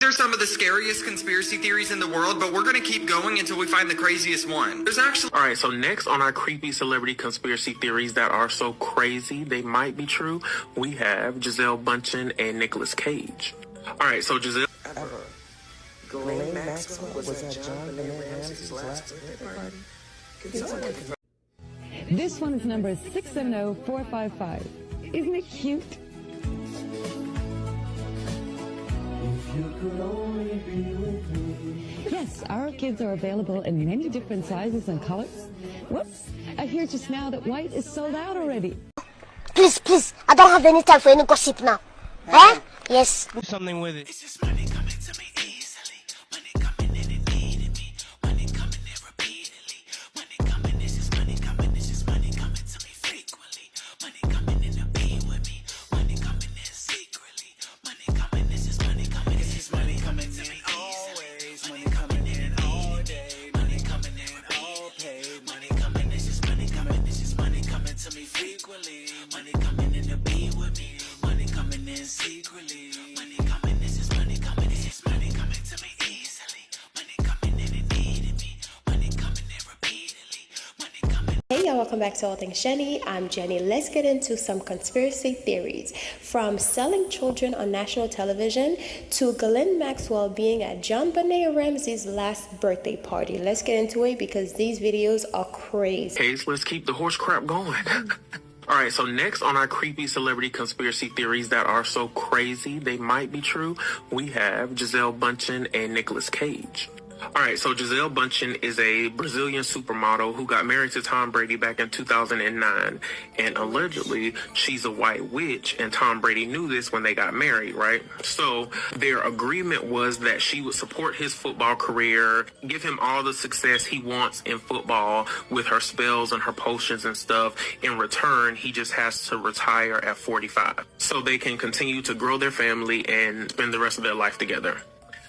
They're some of the scariest conspiracy theories in the world, but we're going to keep going until we find the craziest one. There's actually... All right, so next on our creepy celebrity conspiracy theories that are so crazy they might be true, we have Gisele Bündchen and Nicolas Cage. All right, so Gisele... Ghislaine Maxwell was at JonBenét Ramsey's last birthday party. This one is number 670455. Isn't it cute? Yes, our kids are available in many different sizes and colors. Whoops, I hear just now that white is sold out already. Please, I don't have any time for any gossip now. Huh? Yes. Do something with it. It's just money coming to me easily. Money coming in and needing me. Money coming in repeatedly. Money coming, it's just money coming. It's just money coming to me frequently. Money coming in to be with me. Money coming in secretly. Money coming, it's just money coming. It's just money coming to me always. Money coming in all day. Money coming in all pay. Money coming, it's just money coming. It's just money coming to me frequently. Money coming in to be with me. Money coming in secretly. Money coming, this is money coming. This is money coming to me easily. Money coming in and needing me. Money coming in repeatedly. Money coming. Hey y'all, welcome back to All Things Jenny. I'm Jenny. Let's get into some conspiracy theories. From selling children on national television to Ghislaine Maxwell being at JonBenét Ramsey's last birthday party. Let's get into it because these videos are crazy. Okay, so let's keep the horse crap going. All right, so next on our creepy celebrity conspiracy theories that are so crazy they might be true, we have Gisele Bündchen and Nicolas Cage. All right, so Gisele Bündchen is a Brazilian supermodel who got married to Tom Brady back in 2009, and allegedly she's a white witch, and Tom Brady knew this when they got married, right? So their agreement was that she would support his football career, give him all the success he wants in football with her spells and her potions and stuff. In return, he just has to retire at 45 so they can continue to grow their family and spend the rest of their life together.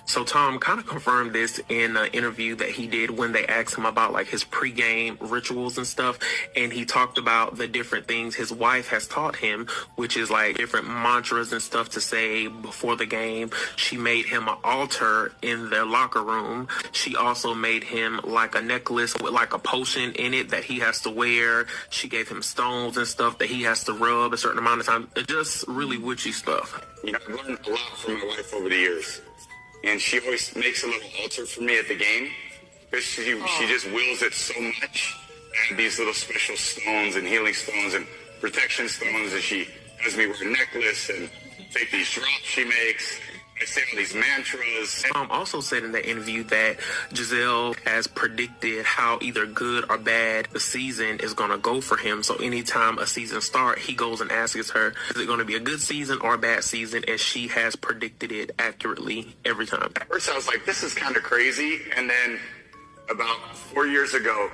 So Tom kind of confirmed this in an interview that he did when they asked him about like his pregame rituals and stuff. And he talked about the different things his wife has taught him, which is like different mantras and stuff to say before the game. She made him an altar in their locker room. She also made him like a necklace with like a potion in it that he has to wear. She gave him stones and stuff that he has to rub a certain amount of time. Just really witchy stuff. You know, I've learned a lot from my wife over the years. And she always makes a little altar for me at the game. Because she just wills it so much. And these little special stones and healing stones and protection stones. And she has me wear a necklace and take these drops she makes. I say all these mantras. Tom also said in that interview that Gisele has predicted how either good or bad the season is going to go for him. So anytime a season starts, he goes and asks her, is it going to be a good season or a bad season? And she has predicted it accurately every time. At first I was like, this is kind of crazy. And then about 4 years ago,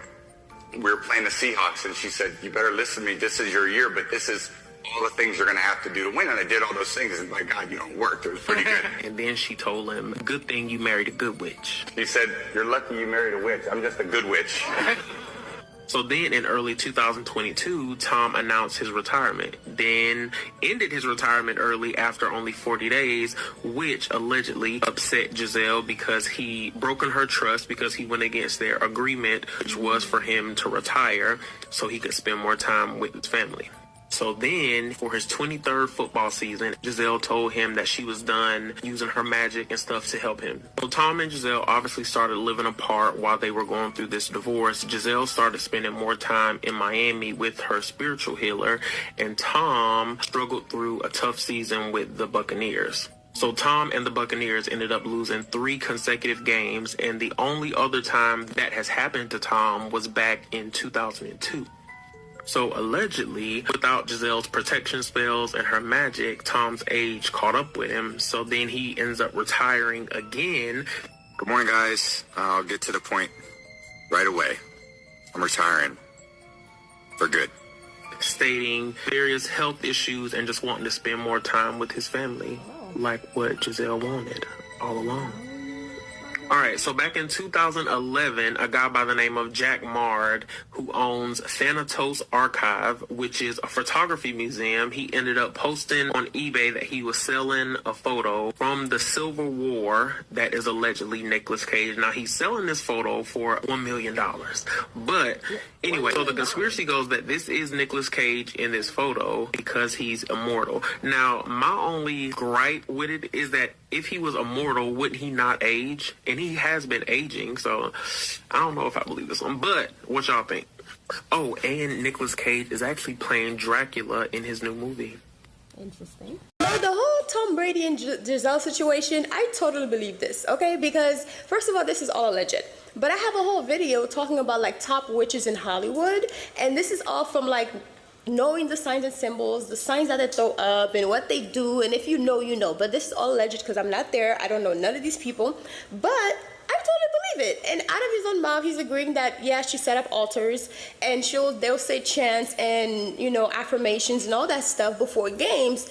we were playing the Seahawks. And she said, you better listen to me. This is your year, but this is all the things you're going to have to do to win. And I did all those things. And my God, you know, it worked. It was pretty good. And then she told him, good thing you married a good witch. She said, you're lucky you married a witch. I'm just a good witch. So then in early 2022, Tom announced his retirement, then ended his retirement early after only 40 days, which allegedly upset Gisele because he broken her trust because he went against their agreement, which was for him to retire so he could spend more time with his family. So then, for his 23rd football season, Gisele told him that she was done using her magic and stuff to help him. So Tom and Gisele obviously started living apart while they were going through this divorce. Gisele started spending more time in Miami with her spiritual healer, and Tom struggled through a tough season with the Buccaneers. So Tom and the Buccaneers ended up losing 3 consecutive games, and the only other time that has happened to Tom was back in 2002. So allegedly, without Gisele's protection spells and her magic, Tom's age caught up with him. So then he ends up retiring again. Good morning, guys. I'll get to the point right away. I'm retiring for good. Stating various health issues and just wanting to spend more time with his family, like what Gisele wanted all along. All right, so back in 2011, a guy by the name of Jack Mard, who owns Thanatos Archive, which is a photography museum, he ended up posting on eBay that he was selling a photo from the Civil War that is allegedly Nicolas Cage. Now, he's selling this photo for $1 million. But anyway, so the conspiracy goes that this is Nicolas Cage in this photo because he's immortal. Now, my only gripe with it is that if he was immortal, wouldn't he not age? And he has been aging, so I don't know if I believe this one. But what y'all think? Oh, and Nicolas Cage is actually playing Dracula in his new movie. Interesting. Now, the whole Tom Brady and Giselle situation, I totally believe this, okay? Because, first of all, this is all alleged. But I have a whole video talking about, like, top witches in Hollywood. And this is all from, like, knowing the signs and symbols, the signs that they throw up, and what they do. And if you know, you know. But this is all alleged because I'm not there. I don't know none of these people. But I totally believe it. And out of his own mouth, he's agreeing that, yeah, she set up altars. And they'll say chants and, you know, affirmations and all that stuff before games.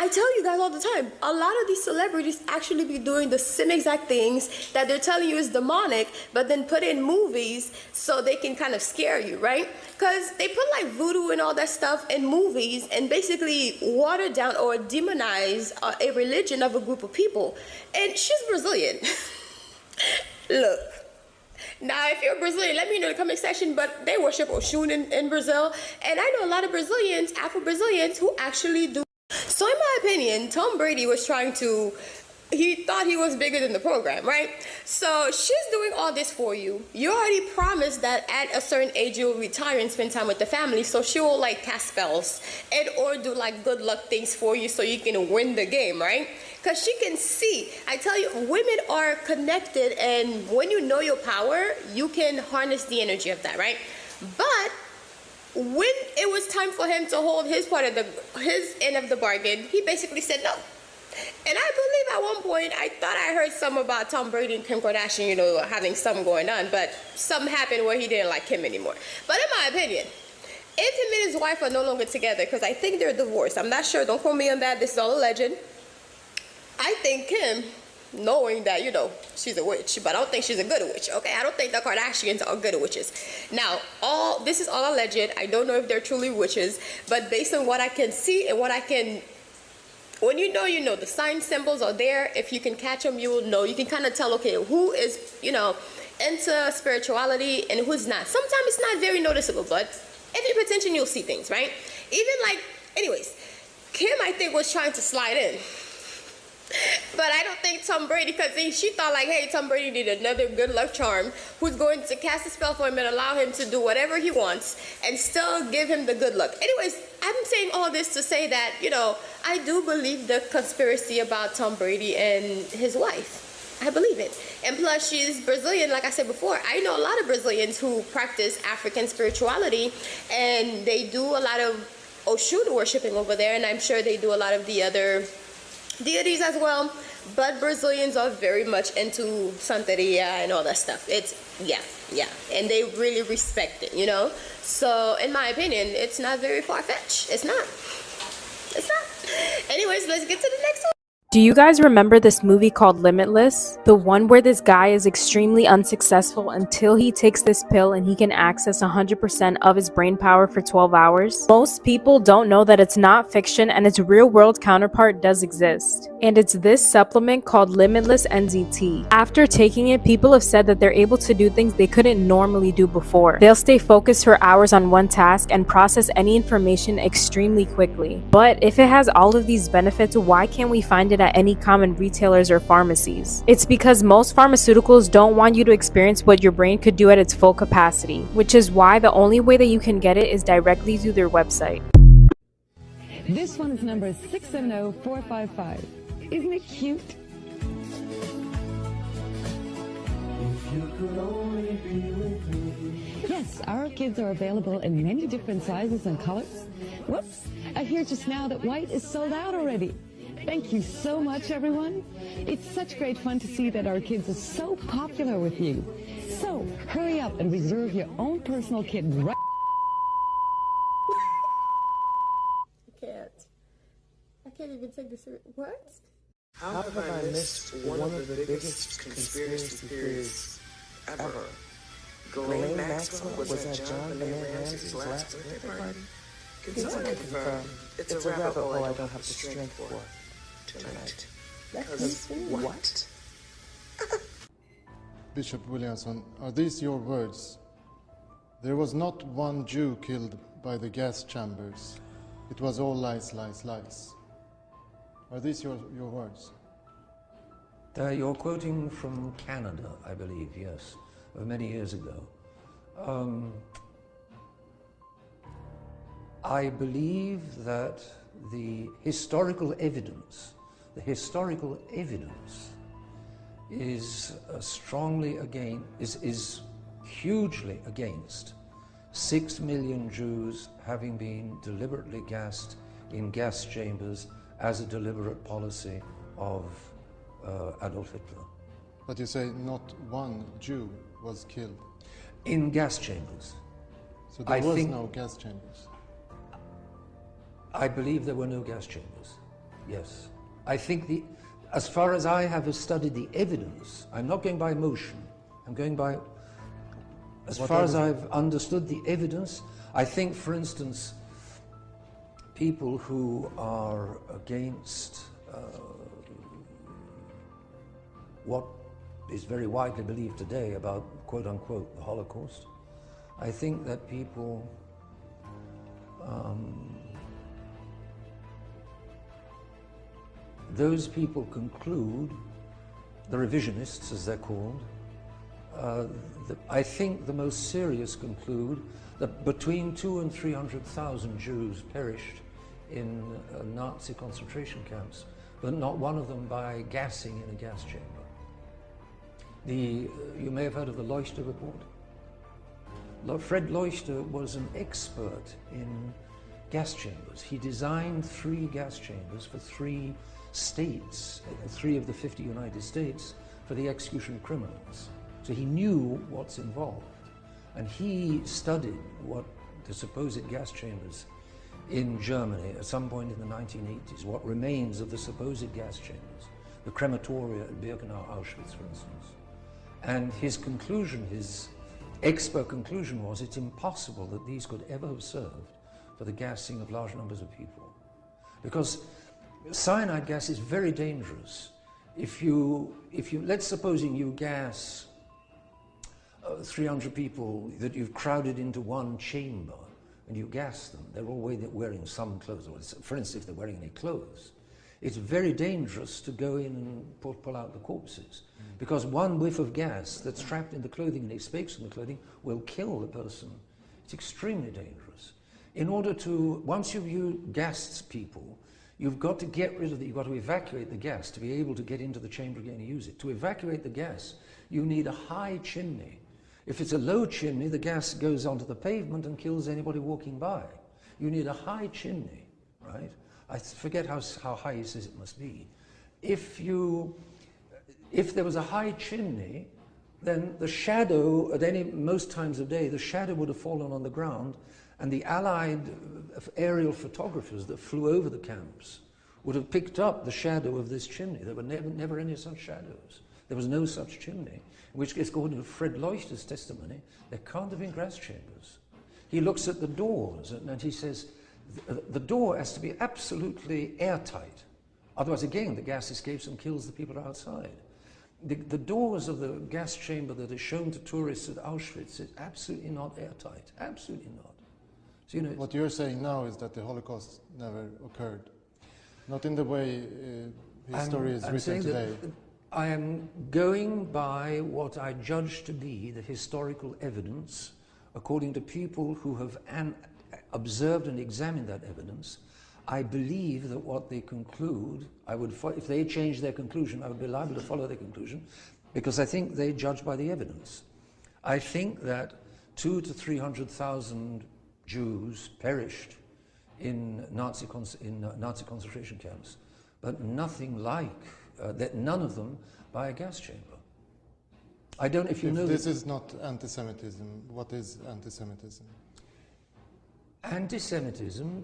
I tell you guys all the time, a lot of these celebrities actually be doing the same exact things that they're telling you is demonic, but then put in movies so they can kind of scare you, right? Because they put like voodoo and all that stuff in movies and basically water down or demonize a religion of a group of people. And she's Brazilian. Look. Now, if you're Brazilian, let me know in the comment section, but they worship Oshun in Brazil. And I know a lot of Brazilians, Afro-Brazilians, who actually do. So in my opinion, Tom Brady was he thought he was bigger than the program, right? So she's doing all this for you. You already promised that at a certain age you'll retire and spend time with the family. So she will like cast spells and or do like good luck things for you so you can win the game, right? Because she can see. I tell you, women are connected, and when you know your power, you can harness the energy of that, right? But when it was time for him to hold his end of the bargain, he basically said no. And I believe at one point, I thought I heard some about Tom Brady and Kim Kardashian, you know, having something going on, but something happened where he didn't like Kim anymore. But in my opinion, if him and his wife are no longer together, because I think they're divorced, I'm not sure, don't quote me on that, this is all a legend. I think Kim, knowing that, you know, she's a witch, but I don't think she's a good witch, okay? I don't think the Kardashians are good witches. Now, this is all alleged. I don't know if they're truly witches, but based on what I can see and what I can, when you know, you know, the sign symbols are there. If you can catch them, you will know. You can kind of tell, okay, who is, you know, into spirituality and who's not. Sometimes it's not very noticeable, but if you pay attention, you'll see things, right? Even like, anyways, Kim, I think, was trying to slide in. But I don't think Tom Brady, because she thought like, hey, Tom Brady needed another good luck charm who's going to cast a spell for him and allow him to do whatever he wants and still give him the good luck. Anyways, I'm saying all this to say that, you know, I do believe the conspiracy about Tom Brady and his wife. I believe it. And plus, she's Brazilian, like I said before. I know a lot of Brazilians who practice African spirituality, and they do a lot of Oshun worshiping over there, and I'm sure they do a lot of the other deities as well, but Brazilians are very much into Santeria and all that stuff. It's, yeah, and they really respect it, you know? So, in my opinion, it's not very far-fetched. It's not. Anyways, let's get to the next one. Do you guys remember this movie called Limitless? The one where this guy is extremely unsuccessful until he takes this pill and he can access 100% of his brain power for 12 hours? Most people don't know that it's not fiction and its real-world counterpart does exist. And it's this supplement called Limitless NZT. After taking it, people have said that they're able to do things they couldn't normally do before. They'll stay focused for hours on one task and process any information extremely quickly. But if it has all of these benefits, why can't we find it at any common retailers or pharmacies? It's because most pharmaceuticals don't want you to experience what your brain could do at its full capacity, which is why the only way that you can get it is directly through their website. This one is number 670455. Isn't it cute? Yes, our kids are available in many different sizes and colors. Whoops, I hear just now that white is sold out already. Thank you so much, everyone. It's such great fun to see that our kids are so popular with you. So hurry up and reserve your own personal kit right. I can't even take this. What? How have I missed one of the biggest conspiracy theories ever? Ghislaine Maxwell was at JonBenét Ramsey's last birthday party? Can someone confirm? It's a rabbit hole I don't have the strength for tonight. Because what? Bishop Williamson, are these your words? There was not one Jew killed by the gas chambers. It was all lies, lies, lies. Are these your words? You're quoting from Canada, I believe, yes, of many years ago. I believe that the historical evidence is is hugely against 6 million Jews having been deliberately gassed in gas chambers as a deliberate policy of Adolf Hitler. But you say not one Jew was killed. In gas chambers. So there was no gas chambers? I believe there were no gas chambers, yes. I think as far as I have studied the evidence, I'm not going by emotion, I'm going by, as far as I've understood the evidence, I think, for instance, people who are against what is very widely believed today about, quote-unquote, the Holocaust, I think that people those people conclude, the revisionists as they're called, I think the most serious conclude that between 200,000 and 300,000 Jews perished in Nazi concentration camps, but not one of them by gassing in a gas chamber. You may have heard of the Leuchter report. Fred Leuchter was an expert in gas chambers. He designed 3 gas chambers for 3 states, 3 of the 50 United States, for the execution of criminals. So he knew what's involved. And he studied what the supposed gas chambers in Germany at some point in the 1980s, what remains of the supposed gas chambers, the crematoria at Birkenau, Auschwitz, for instance. And his conclusion, his expert conclusion was it's impossible that these could ever have served for the gassing of large numbers of people. Because cyanide gas is very dangerous. Let's supposing you gas 300 people that you've crowded into one chamber and you gas them, they're all wearing some clothes, or for instance, if they're wearing any clothes. It's very dangerous to go in and pull out the corpses, because one whiff of gas that's trapped in the clothing and escapes from the clothing will kill the person. It's extremely dangerous. In order to, once you've gassed people, you've got to get rid of it, you've got to evacuate the gas to be able to get into the chamber again and use it. To evacuate the gas, you need a high chimney. If it's a low chimney, the gas goes onto the pavement and kills anybody walking by. You need a high chimney, right? I forget how high he says it must be. If there was a high chimney, then the shadow, most times of day, the shadow would have fallen on the ground, and the Allied aerial photographers that flew over the camps would have picked up the shadow of this chimney. There were never any such shadows. There was no such chimney, in which case, according to Fred Leuchter's testimony, there can't have been gas chambers. He looks at the doors and he says, the door has to be absolutely airtight. Otherwise, again, the gas escapes and kills the people outside. The doors of the gas chamber that are shown to tourists at Auschwitz is absolutely not airtight. Absolutely not. So, what you're saying now is that the Holocaust never occurred. Not in the way history is written today. I am going by what I judge to be the historical evidence, according to people who have observed and examined that evidence. I believe that what they conclude, if they change their conclusion, I would be liable to follow their conclusion, because I think they judge by the evidence. I think that 200,000 to 300,000 Jews perished in Nazi concentration camps, but nothing like that. None of them by a gas chamber. I don't. If you know, this is not anti-Semitism. What is anti-Semitism? Anti-Semitism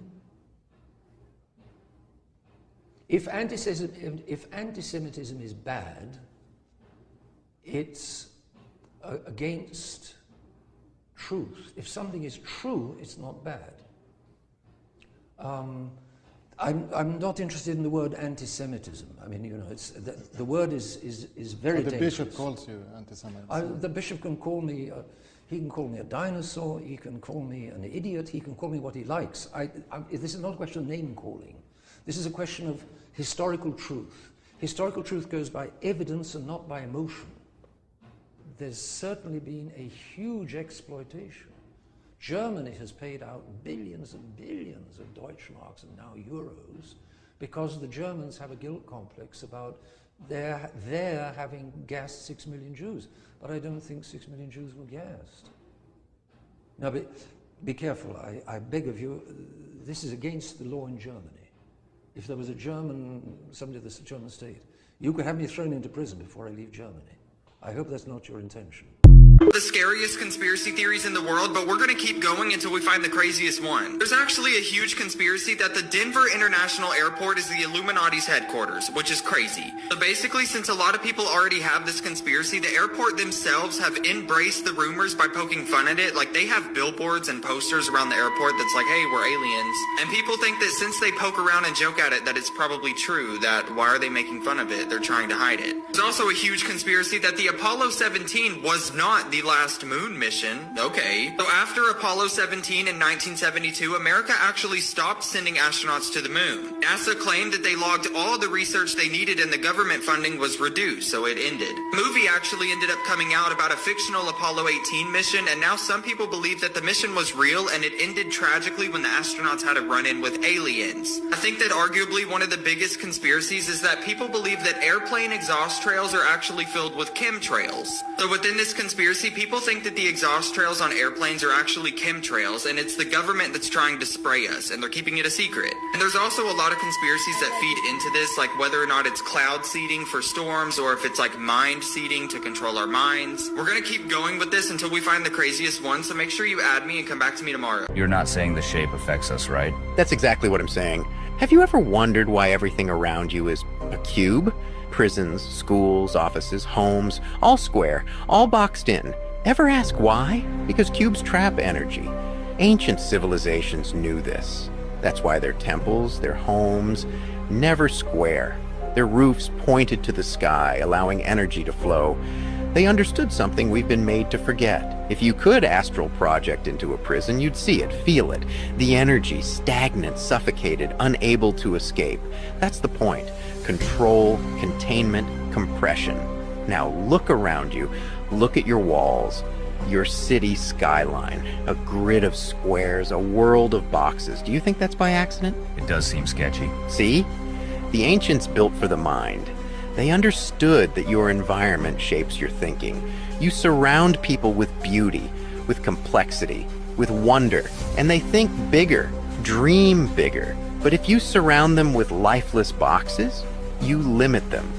If anti-Semitism is bad, it's against truth. If something is true, it's not bad. I'm not interested in the word anti-Semitism. I mean, you know, it's the word is very dangerous. The bishop calls you anti-Semite. The bishop can call me. He can call me a dinosaur. He can call me an idiot. He can call me what he likes. This is not a question of name calling. This is a question of historical truth. Historical truth goes by evidence and not by emotion. There's certainly been a huge exploitation. Germany has paid out billions and billions of Deutschmarks and now euros because the Germans have a guilt complex about their having gassed 6 million Jews. But I don't think 6 million Jews were gassed. Now, be careful. I beg of you, this is against the law in Germany. If there was somebody of the German state, you could have me thrown into prison before I leave Germany. I hope that's not your intention. The scariest conspiracy theories in the world, but we're going to keep going until we find the craziest one. There's actually a huge conspiracy that the Denver International Airport is the Illuminati's headquarters, which is crazy. So basically, since a lot of people already have this conspiracy, the airport themselves have embraced the rumors by poking fun at it. Like, they have billboards and posters around the airport that's like, hey, we're aliens. And people think that since they poke around and joke at it, that it's probably true, that why are they making fun of it? They're trying to hide it. There's also a huge conspiracy that the Apollo 17 was not the last moon mission. Okay. So after Apollo 17 in 1972, America actually stopped sending astronauts to the moon. NASA claimed that they logged all the research they needed and the government funding was reduced, so it ended. The movie actually ended up coming out about a fictional Apollo 18 mission, and now some people believe that the mission was real and it ended tragically when the astronauts had a run-in with aliens. I think that arguably one of the biggest conspiracies is that people believe that airplane exhaust trails are actually filled with chemtrails. So within this conspiracy, people think that the exhaust trails on airplanes are actually chemtrails, and it's the government that's trying to spray us, and they're keeping it a secret. And there's also a lot of conspiracies that feed into this, like whether or not it's cloud seeding for storms, or if it's like mind seeding to control our minds. We're gonna keep going with this until we find the craziest one, so make sure you add me and come back to me tomorrow. You're not saying the shape affects us, right? That's exactly what I'm saying. Have you ever wondered why everything around you is a cube? Prisons, schools, offices, homes, all square, all boxed in. Ever ask why? Because cubes trap energy. Ancient civilizations knew this. That's why their temples, their homes, never square. Their roofs pointed to the sky, allowing energy to flow. They understood something we've been made to forget. If you could astral project into a prison, you'd see it, feel it. The energy, stagnant, suffocated, unable to escape. That's the point. Control, containment, compression. Now look around you. Look at your walls, your city skyline, a grid of squares, a world of boxes. Do you think that's by accident? It does seem sketchy. See? The ancients built for the mind. They understood that your environment shapes your thinking. You surround people with beauty, with complexity, with wonder, and they think bigger, dream bigger. But if you surround them with lifeless boxes, you limit them.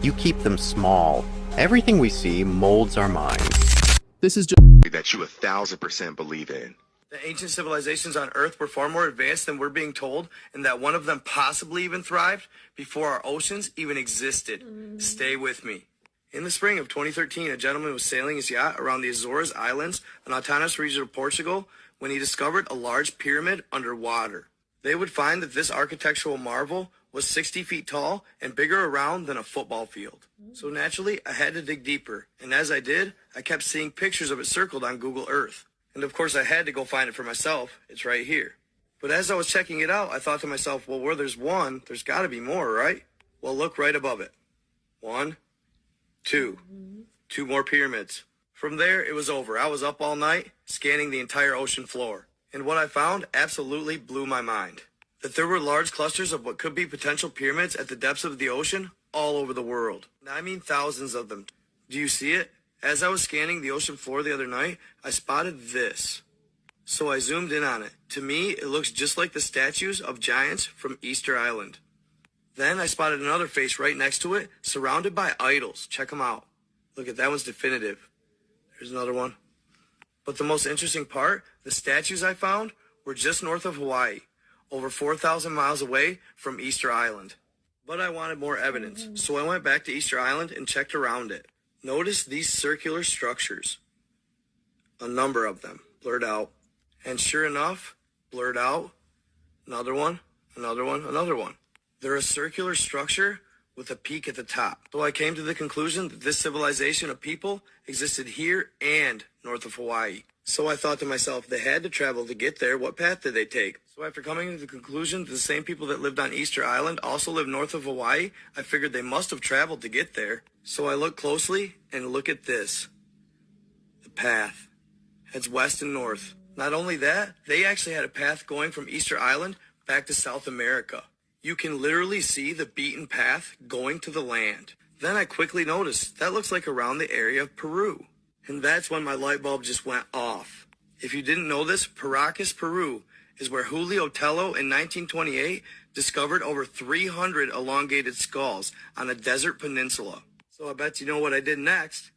You keep them small. Everything we see molds our minds. This is just that you 1,000% believe in. The ancient civilizations on Earth were far more advanced than we're being told, and that one of them possibly even thrived before our oceans even existed. Stay with me. In the spring of 2013, a gentleman was sailing his yacht around the Azores Islands, an autonomous region of Portugal, when he discovered a large pyramid underwater. They would find that this architectural marvel was 60 feet tall and bigger around than a football field. So naturally, I had to dig deeper, and as I did, I kept seeing pictures of it circled on Google Earth. And of course, I had to go find it for myself. It's right here. But as I was checking it out, I thought to myself, well, where there's one, there's got to be more, right? Well, look right above it. 1, 2. 2 more pyramids. From there, it was over. I was up all night, scanning the entire ocean floor. And what I found absolutely blew my mind. That there were large clusters of what could be potential pyramids at the depths of the ocean all over the world. And I mean thousands of them. Do you see it? As I was scanning the ocean floor the other night, I spotted this. So I zoomed in on it. To me, it looks just like the statues of giants from Easter Island. Then I spotted another face right next to it, surrounded by idols. Check them out. Look at that one's definitive. There's another one. But the most interesting part, the statues I found were just north of Hawaii, over 4,000 miles away from Easter Island. But I wanted more evidence, so I went back to Easter Island and checked around it. Notice these circular structures. A number of them, blurred out. And sure enough, blurred out, another one, another one, another one. They're a circular structure with a peak at the top. So I came to the conclusion that this civilization of people existed here and north of Hawaii. So I thought to myself, they had to travel to get there. What path did they take? So after coming to the conclusion that the same people that lived on Easter Island also live north of Hawaii, I figured they must have traveled to get there. So I looked closely and look at this. The path heads west and north. Not only that, they actually had a path going from Easter Island back to South America. You can literally see the beaten path going to the land. Then I quickly noticed that looks like around the area of Peru. And that's when my light bulb just went off. If you didn't know this, Paracas, Peru is where Julio Tello in 1928 discovered over 300 elongated skulls on a desert peninsula. So I bet you know what I did next.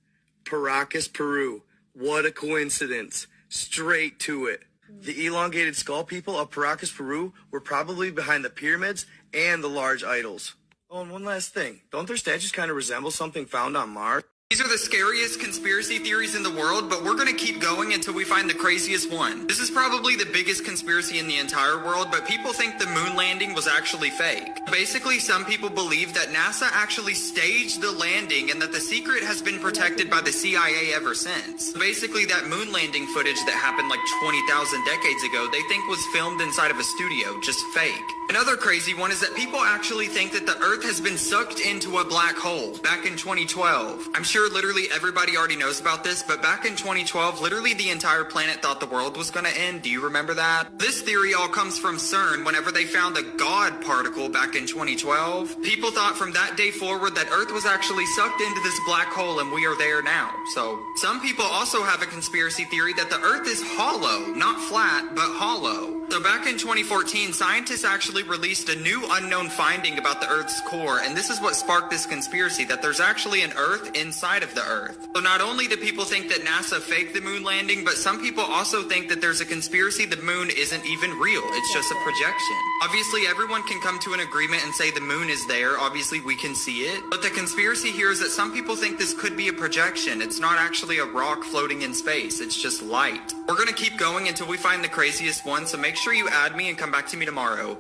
Paracas, Peru. What a coincidence. Straight to it. The elongated skull people of Paracas, Peru were probably behind the pyramids and the large idols. Oh, and one last thing. Don't their statues kind of resemble something found on Mars? These are the scariest conspiracy theories in the world, but we're going to keep going until we find the craziest one. This is probably the biggest conspiracy in the entire world, but people think the moon landing was actually fake. Basically, some people believe that NASA actually staged the landing and that the secret has been protected by the CIA ever since. Basically, that moon landing footage that happened like 20,000 decades ago, they think was filmed inside of a studio, just fake. Another crazy one is that people actually think that the Earth has been sucked into a black hole back in 2012. I'm sure literally everybody already knows about this, but back in 2012, literally the entire planet thought the world was going to end. Do you remember that? This theory all comes from CERN whenever they found the God particle back in 2012. People thought from that day forward that Earth was actually sucked into this black hole and we are there now. So some people also have a conspiracy theory that the Earth is hollow, not flat, but hollow. So back in 2014, scientists actually released a new unknown finding about the Earth's core, and this is what sparked this conspiracy, that there's actually an Earth inside of the Earth. So not only do people think that NASA faked the moon landing, but some people also think that there's a conspiracy the moon isn't even real. It's just a projection. Obviously, everyone can come to an agreement and say the moon is there. Obviously, we can see it. But the conspiracy here is that some people think this could be a projection. It's not actually a rock floating in space. It's just light. We're going to keep going until we find the craziest one, so make sure you add me and come back to me tomorrow.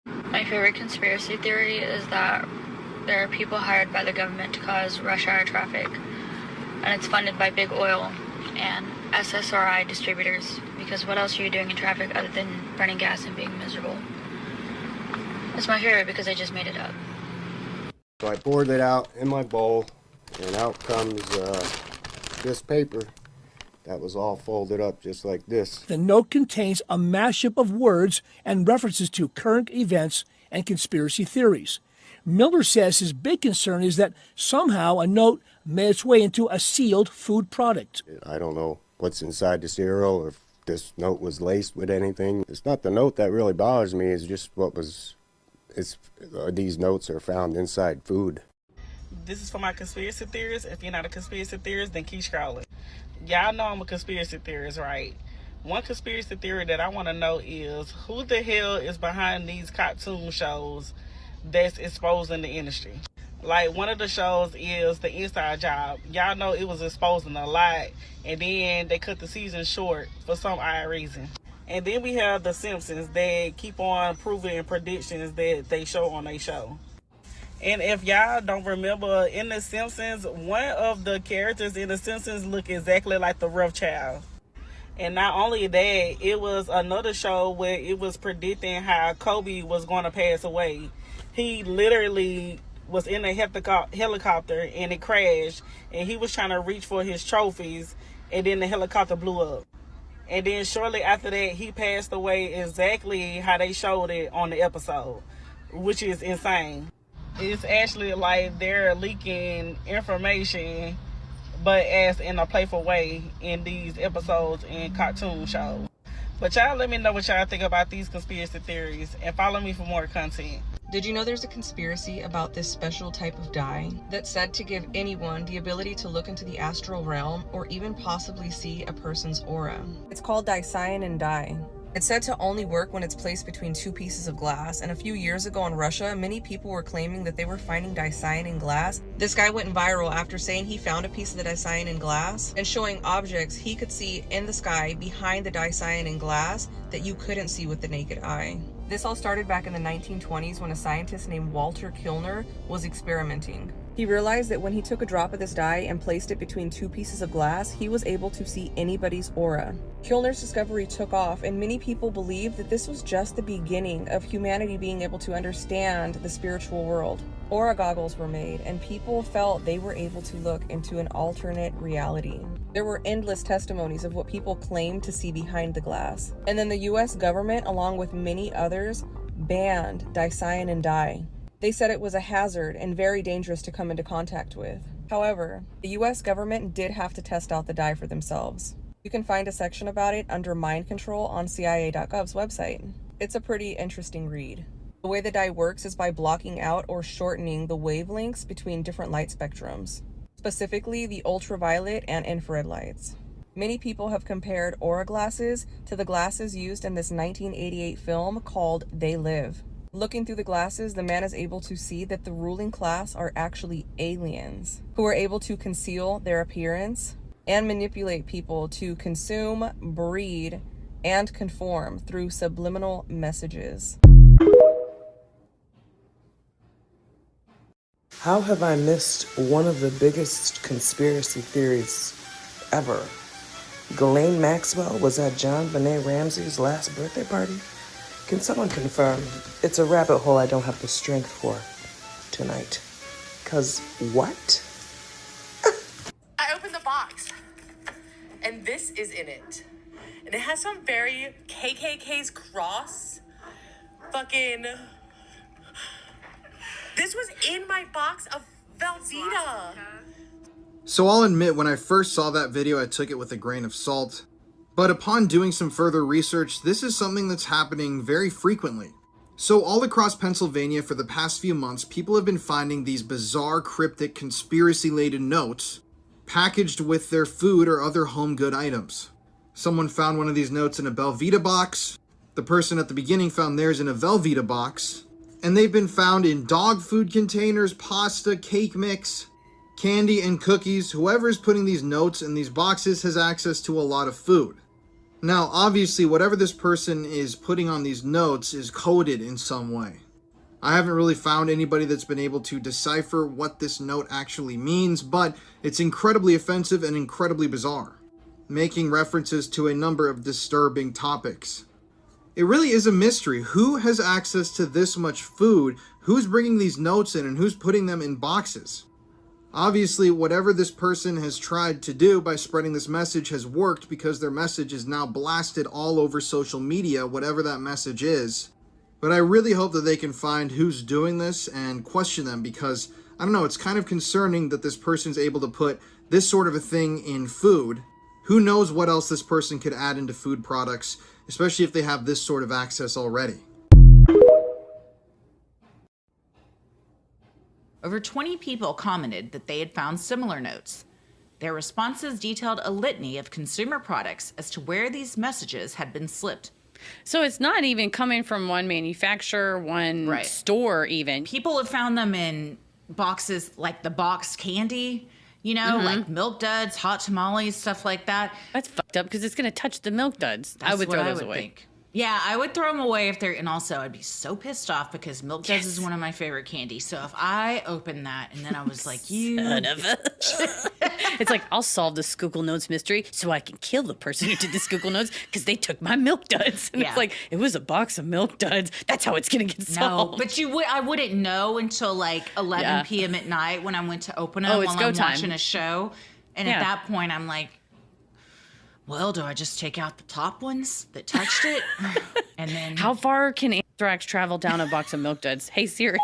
My favorite conspiracy theory is that there are people hired by the government to cause rush hour traffic, and it's funded by big oil and SSRI distributors, because what else are you doing in traffic other than burning gas and being miserable? It's my favorite because I just made it up. So I poured it out in my bowl, and out comes this paper that was all folded up just like this. The note contains a mashup of words and references to current events and conspiracy theories. Miller says his big concern is that somehow a note made its way into a sealed food product. I don't know what's inside the cereal or if this note was laced with anything. It's not the note that really bothers me, it's just these notes are found inside food. This is for my conspiracy theorists. If you're not a conspiracy theorist, then keep scrolling. Y'all know I'm a conspiracy theorist, right? One conspiracy theory that I want to know is who the hell is behind these cartoon shows that's exposing the industry? Like, one of the shows is The Inside Job. Y'all know it was exposing a lot, and then they cut the season short for some odd reason. And then we have The Simpsons that keep on proving predictions that they show on their show. And if y'all don't remember, in The Simpsons, one of the characters in The Simpsons look exactly like the Rough Child. And not only that, it was another show where it was predicting how Kobe was going to pass away. He literally was in a helicopter and it crashed, and he was trying to reach for his trophies, and then the helicopter blew up. And then shortly after that, he passed away exactly how they showed it on the episode, which is insane. It's actually like they're leaking information, but as in a playful way in these episodes and cartoon shows. But y'all let me know what y'all think about these conspiracy theories, and follow me for more content. Did you know there's a conspiracy about this special type of dye that's said to give anyone the ability to look into the astral realm or even possibly see a person's aura? It's called dicyanin dye. It's said to only work when it's placed between two pieces of glass, and a few years ago in Russia, many people were claiming that they were finding dicyanin glass. This guy went viral after saying he found a piece of the dicyanin glass and showing objects he could see in the sky behind the dicyanin glass that you couldn't see with the naked eye. This all started back in the 1920s when a scientist named Walter Kilner was experimenting. He realized that when he took a drop of this dye and placed it between two pieces of glass, he was able to see anybody's aura. Kilner's discovery took off, and many people believed that this was just the beginning of humanity being able to understand the spiritual world. Aura goggles were made, and people felt they were able to look into an alternate reality. There were endless testimonies of what people claimed to see behind the glass. And then the US government, along with many others, banned dicyanin dye. They said it was a hazard and very dangerous to come into contact with. However, the US government did have to test out the dye for themselves. You can find a section about it under Mind Control on CIA.gov's website. It's a pretty interesting read. The way the dye works is by blocking out or shortening the wavelengths between different light spectrums, specifically the ultraviolet and infrared lights. Many people have compared aura glasses to the glasses used in this 1988 film called They Live. Looking through the glasses, the man is able to see that the ruling class are actually aliens who are able to conceal their appearance and manipulate people to consume, breed, and conform through subliminal messages. How have I missed one of the biggest conspiracy theories ever? Ghislaine Maxwell was at JonBenét Ramsey's last birthday party? Can someone confirm? It's a rabbit hole I don't have the strength for tonight. 'Cause what? I opened the box, and this is in it. And it has some very KKK's cross. Fucking... This was in my box of Velveeta. So I'll admit, when I first saw that video, I took it with a grain of salt. But upon doing some further research, this is something that's happening very frequently. So all across Pennsylvania for the past few months, people have been finding these bizarre, cryptic, conspiracy-laden notes packaged with their food or other home good items. Someone found one of these notes in a Velveeta box. The person at the beginning found theirs in a Velveeta box. And they've been found in dog food containers, pasta, cake mix, candy, and cookies. Whoever is putting these notes in these boxes has access to a lot of food. Now, obviously, whatever this person is putting on these notes is coded in some way. I haven't really found anybody that's been able to decipher what this note actually means, but it's incredibly offensive and incredibly bizarre, making references to a number of disturbing topics. It really is a mystery. Who has access to this much food? Who's bringing these notes in and who's putting them in boxes? Obviously, whatever this person has tried to do by spreading this message has worked, because their message is now blasted all over social media, whatever that message is. But I really hope that they can find who's doing this and question them, because, I don't know, it's kind of concerning that this person's able to put this sort of a thing in food. Who knows what else this person could add into food products, especially if they have this sort of access already. Over 20 people commented that they had found similar notes. Their responses detailed a litany of consumer products as to where these messages had been slipped. So it's not even coming from one manufacturer, one store even. People have found them in boxes like the boxed candy, you know, like Milk Duds, hot tamales, stuff like that. That's fucked up because it's going to touch the Milk Duds. I would throw those away. Yeah, I would throw them away if they're, and also I'd be so pissed off because Milk Duds is one of my favorite candies. So if I opened that and then I was like, you. Son of a. It's like, I'll solve the Schuylkill Notes mystery so I can kill the person who did the Schuylkill Notes because they took my Milk Duds. And it's like, it was a box of Milk Duds. That's how it's going to get solved. No, but I wouldn't know until like 11 p.m. at night when I went to open them while I'm watching a show. And at that point, I'm like, well, do I just take out the top ones that touched it? And then how far can anthrax travel down a box of Milk Duds? Hey, Siri.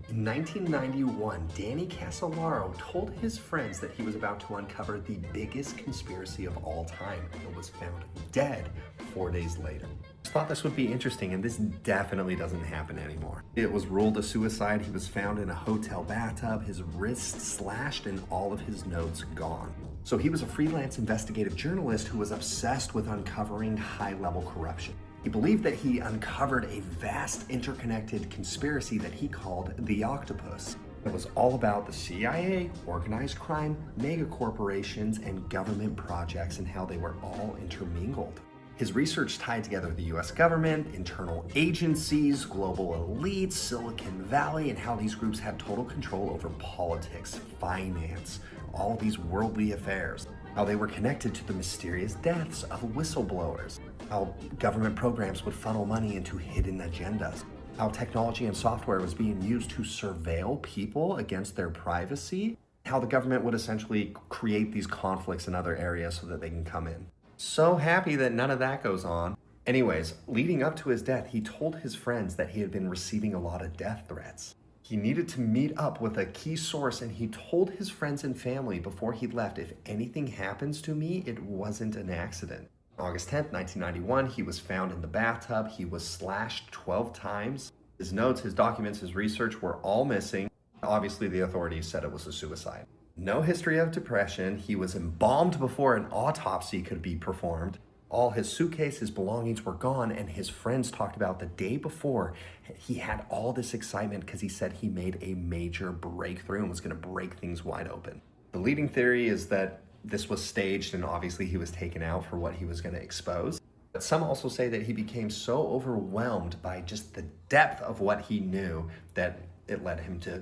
In 1991, Danny Casolaro told his friends that he was about to uncover the biggest conspiracy of all time and was found dead 4 days later. I thought this would be interesting, and this definitely doesn't happen anymore. It was ruled a suicide. He was found in a hotel bathtub, his wrists slashed, and all of his notes gone. So he was a freelance investigative journalist who was obsessed with uncovering high-level corruption. He believed that he uncovered a vast interconnected conspiracy that he called the Octopus. It was all about the CIA, organized crime, megacorporations, and government projects and how they were all intermingled. His research tied together the US government, internal agencies, global elites, Silicon Valley, and how these groups had total control over politics, finance, all these worldly affairs. How they were connected to the mysterious deaths of whistleblowers. How government programs would funnel money into hidden agendas. How technology and software was being used to surveil people against their privacy. How the government would essentially create these conflicts in other areas so that they can come in. So happy that none of that goes on. Anyways, leading up to his death, he told his friends that he had been receiving a lot of death threats. He needed to meet up with a key source, and he told his friends and family before he left, if anything happens to me, it wasn't an accident. August 10th, 1991, he was found in the bathtub. He was slashed 12 times. His notes, his documents, his research were all missing. Obviously, the authorities said it was a suicide. No history of depression. He was embalmed before an autopsy could be performed. All his suitcase, his belongings were gone, and his friends talked about the day before he had all this excitement because he said he made a major breakthrough and was going to break things wide open. The leading theory is that this was staged and obviously he was taken out for what he was going to expose. But some also say that he became so overwhelmed by just the depth of what he knew that it led him to...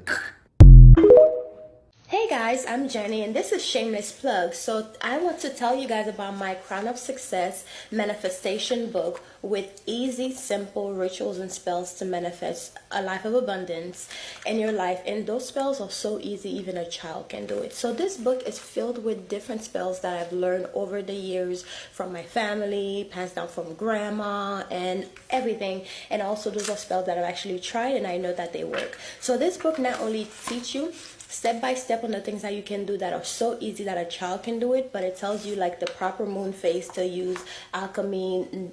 Hey guys, I'm Jenny and this is Shameless Plug. So I want to tell you guys about my Crown of Success manifestation book with easy, simple rituals and spells to manifest a life of abundance in your life. And those spells are so easy, even a child can do it. So this book is filled with different spells that I've learned over the years from my family, passed down from grandma and everything. And also those are spells that I've actually tried and I know that they work. So this book not only teaches you step by step on the things that you can do that are so easy that a child can do it, but it tells you like the proper moon phase to use, alchemy,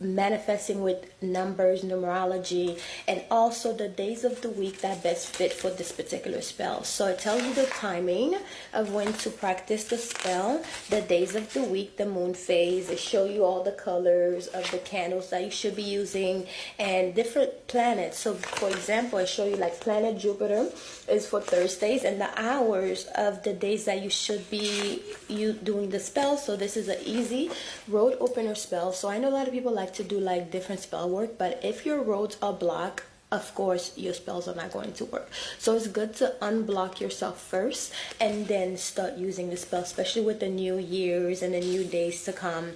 manifesting with numbers, numerology, and also the days of the week that best fit for this particular spell. So it tells you the timing of when to practice the spell, the days of the week, the moon phase. It shows you all the colors of the candles that you should be using and different planets. So for example, I show you like planet Jupiter is for Thursdays and the hours of the days that you should be doing the spell. So this is an easy road opener spell. So I know a lot of people like to do like different spell work, but if your roads are blocked, of course your spells are not going to work. So it's good to unblock yourself first and then start using the spell, especially with the new years and the new days to come.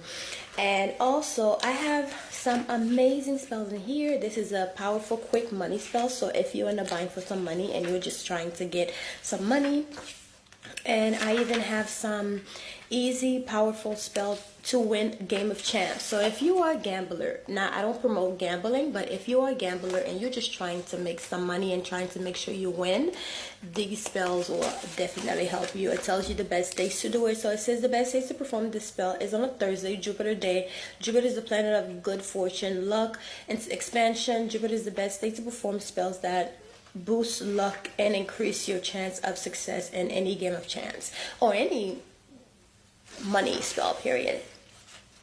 And also I have some amazing spells in here. This is a powerful quick money spell. So if you're in a bind for some money and you're just trying to get some money, and I even have some easy powerful spell to win game of chance. So if you are a gambler, now I don't promote gambling, but if you are a gambler and you're just trying to make some money and trying to make sure you win, these spells will definitely help you. It tells you the best days to do it. So it says the best days to perform this spell is on a Thursday, Jupiter day. Jupiter is the planet of good fortune, luck, and expansion. Jupiter is the best day to perform spells that boost luck and increase your chance of success in any game of chance or any money spell, period.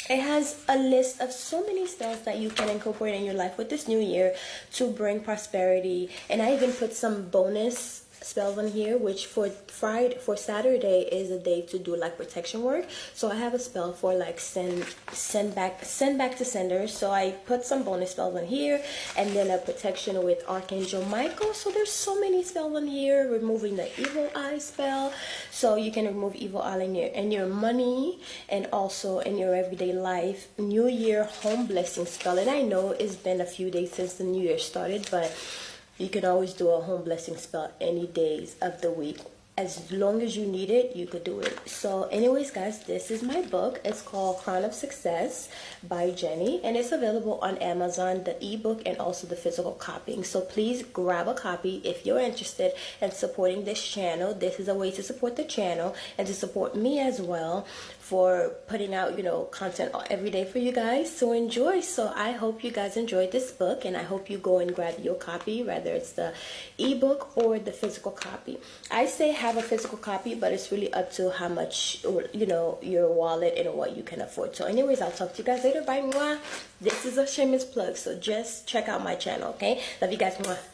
It has a list of so many spells that you can incorporate in your life with this new year to bring prosperity. And I even put some bonus spells on here, which for Saturday is a day to do like protection work. So I have a spell for like send back to sender. So I put some bonus spells on here, and then a protection with Archangel Michael. So there's so many spells on here. Removing the evil eye spell, so you can remove evil eye in your money and also in your everyday life. New Year home blessing spell, and I know it's been a few days since the new year started, but you can always do a home blessing spell any days of the week. As long as you need it, you could do it. So anyways, guys, this is my book. It's called Crown of Success by Jenny, and it's available on Amazon, the ebook and also the physical copying. So please grab a copy if you're interested in supporting this channel. This is a way to support the channel and to support me as well for putting out, you know, content every day for you guys. So enjoy. So I hope you guys enjoyed this book, and I hope you go and grab your copy, whether it's the ebook or the physical copy. I say have a physical copy, but it's really up to how much, you know, your wallet and what you can afford. So anyways, I'll talk to you guys later. Bye. Mwah. This is a shameless plug, so just check out my channel, okay? Love you guys. Mwah.